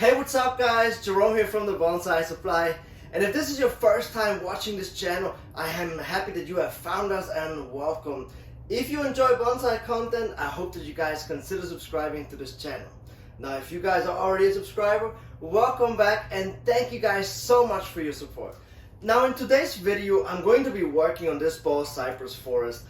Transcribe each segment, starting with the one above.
Hey, what's up guys? Jerome here from the Bonsai Supply. And if this is your first time watching this channel, I am happy that you have found us and welcome. If you enjoy bonsai content, I hope that you guys consider subscribing to this channel. Now, if you guys are already a subscriber, welcome back and thank you guys so much for your support. Now, in today's video, I'm going to be working on this ball cypress forest,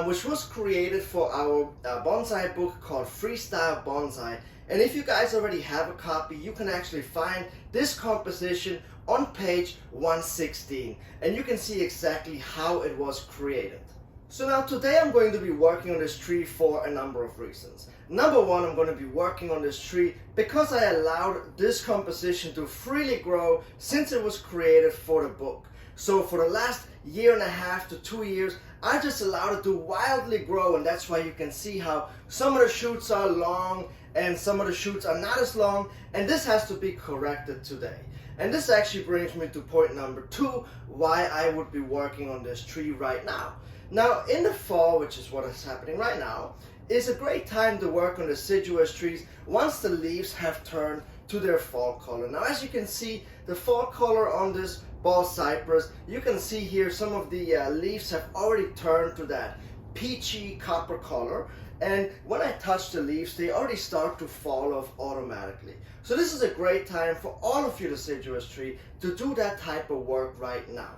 which was created for our bonsai book called Freestyle Bonsai. And if you guys already have a copy, you can actually find this composition on page 116 and you can see exactly how it was created. So now today I'm going to be working on this tree for a number of reasons. Number one, I'm going to be working on this tree because I allowed this composition to freely grow since it was created for the book. So for the last year and a half to 2 years, I just allowed it to wildly grow, and that's why you can see how some of the shoots are long and some of the shoots are not as long, and this has to be corrected today. And this actually brings me to point number two, why I would be working on this tree right now. Now in the fall, which is what is happening right now, is a great time to work on deciduous trees once the leaves have turned to their fall color. Now as you can see, the fall color on this ball cypress, you can see here some of the leaves have already turned to that peachy copper color, and when I touch the leaves, they already start to fall off automatically. So this is a great time for all of your deciduous tree to do that type of work right now.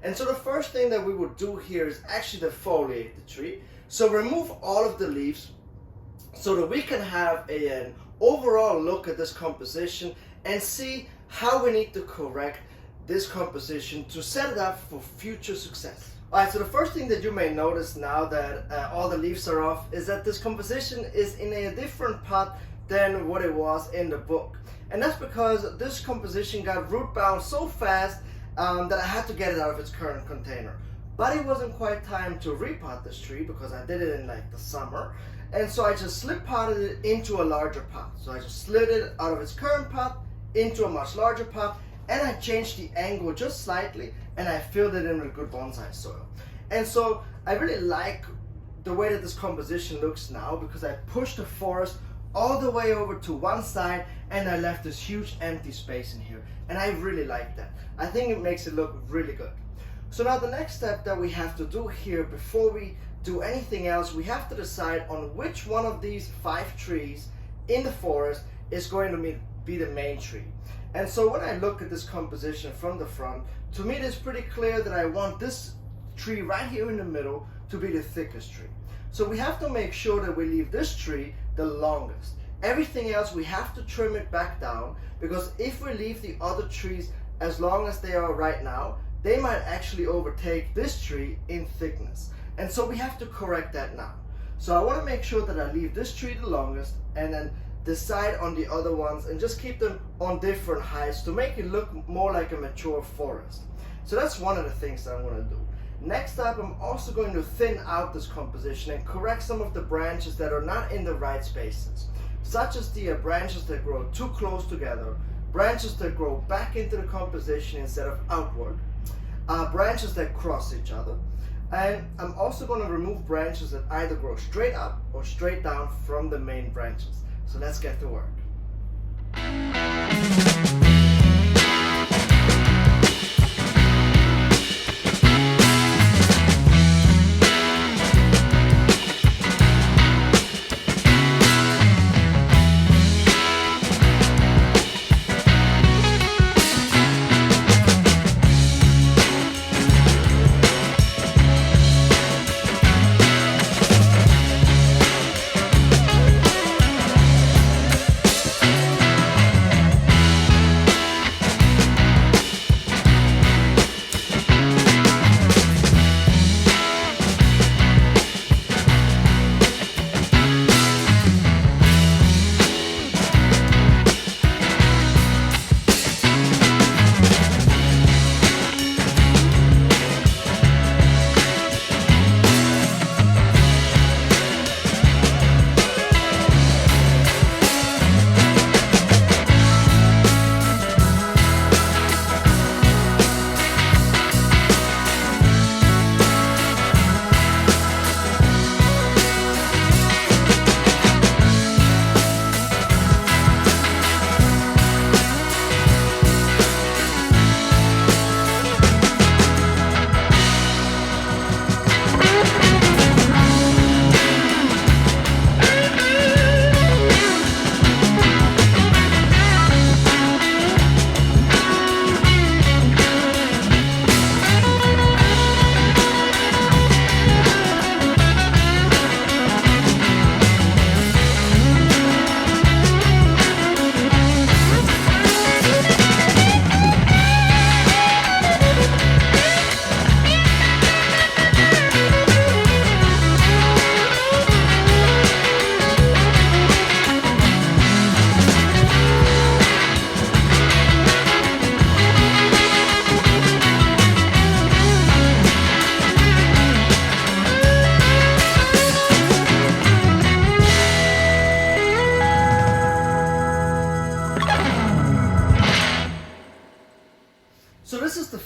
And so the first thing that we would do here is actually defoliate the tree. So remove all of the leaves so that we can have an overall look at this composition and see how we need to correct this composition to set it up for future success. Alright, so the first thing that you may notice now that all the leaves are off is that this composition is in a different pot than what it was in the book. And that's because this composition got root bound so fast that I had to get it out of its current container. But it wasn't quite time to repot this tree because I did it in like the summer. And so I just slip potted it into a larger pot. So I just slid it out of its current pot into a much larger pot, and I changed the angle just slightly and I filled it in with good bonsai soil. And so I really like the way that this composition looks now because I pushed the forest all the way over to one side and I left this huge empty space in here, and I really like that. I think it makes it look really good. So now the next step that we have to do here before we do anything else, we have to decide on which one of these 5 trees in the forest is going to be the main tree. And so when I look at this composition from the front, to me it is pretty clear that I want this tree right here in the middle to be the thickest tree. So we have to make sure that we leave this tree the longest. Everything else we have to trim it back down, because if we leave the other trees as long as they are right now, they might actually overtake this tree in thickness. And so we have to correct that now. So I want to make sure that I leave this tree the longest and then decide on the other ones and just keep them on different heights to make it look more like a mature forest. So that's one of the things that I'm going to do. Next up, I'm also going to thin out this composition and correct some of the branches that are not in the right spaces, such as the branches that grow too close together, branches that grow back into the composition instead of outward, branches that cross each other. And I'm also going to remove branches that either grow straight up or straight down from the main branches. So let's get to work.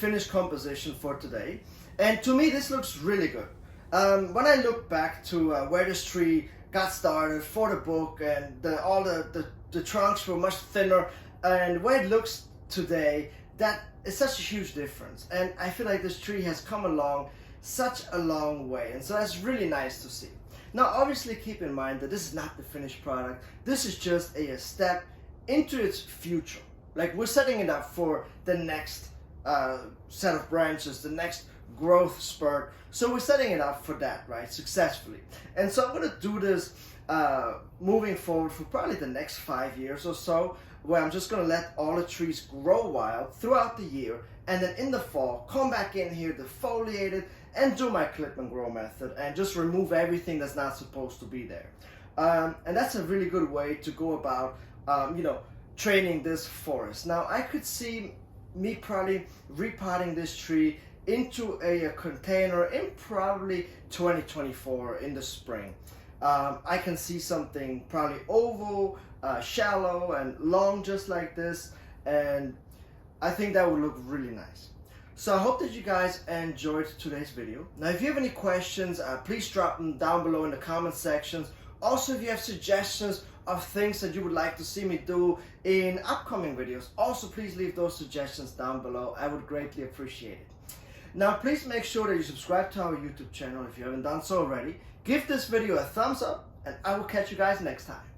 finished composition for today. And to me, this looks really good. When I look back to where this tree got started for the book, and all the trunks were much thinner, and where it looks today, that is such a huge difference. And I feel like this tree has come along such a long way, and so that's really nice to see. Now obviously keep in mind that this is not the finished product. This is just a step into its future. Like, we're setting it up for the next set of branches, the next growth spurt. So we're setting it up for that, right, successfully. And so I'm going to do this moving forward for probably the next 5 years or so, where I'm just going to let all the trees grow wild throughout the year, and then in the fall come back in here, defoliate it, and do my clip and grow method, and just remove everything that's not supposed to be there. And that's a really good way to go about training this forest. Now I could see me probably repotting this tree into a container in probably 2024 in the spring. I can see something probably oval, shallow and long, just like this, and I think that would look really nice. So I hope that you guys enjoyed today's video. Now if you have any questions, please drop them down below in the comment sections. Also, if you have suggestions of things that you would like to see me do in upcoming videos, also please leave those suggestions down below. I would greatly appreciate it. Now please make sure that you subscribe to our YouTube channel if you haven't done so already. Give this video a thumbs up, and I will catch you guys next time.